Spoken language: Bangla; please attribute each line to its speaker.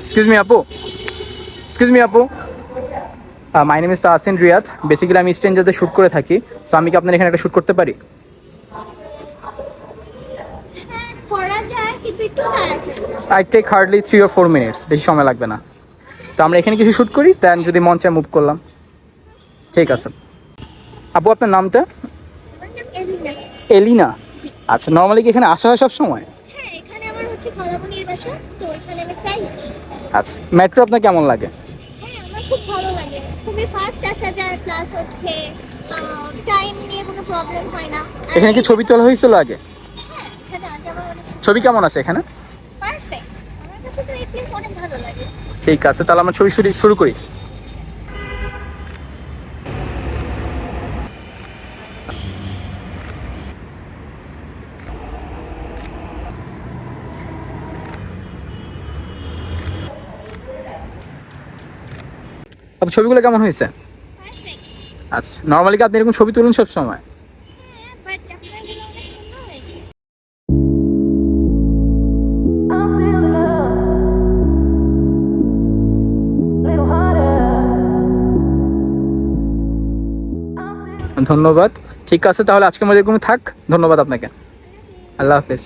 Speaker 1: এক্সকিউজ মি আপু, এক্সকিউজ মি আপু, my name is Tahsin Riyad. Basically আমি স্ট্রেঞ্জারতে শ্যুট করে থাকি। সো আমি কি আপনার এখানে একটা শ্যুট করতে পারি?
Speaker 2: হ্যাঁ করা যায় কিন্তু একটু তাড়াতাড়ি।
Speaker 1: I take hardly 3 or 4 minutes, বেশি সময় লাগবে না। তো আমরা এখানে কিছু শ্যুট করি, দেন যদি মন চায় মুভ করলাম। ঠিক আছে আপু, আপনার নামটা?
Speaker 2: আমার নাম এলিনা।
Speaker 1: এলিনা। আচ্ছা, নর্মালি কি এখানে আসা হয় সব সময়?
Speaker 2: হ্যাঁ এখানে আমার হচ্ছে খালামণির বাসা, তো এখানে আমি প্রায় আসি।
Speaker 1: আচ্ছা, মেট্রো আপনার কেমন লাগে?
Speaker 2: হ্যাঁ আমার খুব ভালো লাগে, খুবই ফাস্ট আসা যায়, প্লাস হচ্ছে টাইম নিয়ে কোনো প্রবলেম হয় না। আর
Speaker 1: এখানে কি ছবি তোলা হয়েছিল আগে?
Speaker 2: হ্যাঁ এখানে আগে আমার অনেক
Speaker 1: ছবি কেমন আছে এখানে?
Speaker 2: পারফেক্ট। আমার কাছে তো এই প্লেস অনেক ভালো লাগে।
Speaker 1: ঠিক আছে, তাহলে আমরা ছবি শুরু করি। আপু ছবিগুলো কেমন হয়েছে?
Speaker 2: পারফেক্ট।
Speaker 1: আচ্ছা, নর্মালি কি আপনি এরকম ছবি তুলুন সব সময়?
Speaker 2: হ্যাঁ বাট আপনারগুলো অনেক সুন্দর হয়েছে।
Speaker 3: I'm still in love, little harder. I'm still
Speaker 1: ধন্যবাদ। ঠিক আছে, তাহলে আজকে আমাদের এরকম থাক। ধন্যবাদ আপনাকে। আল্লাহ হাফেজ।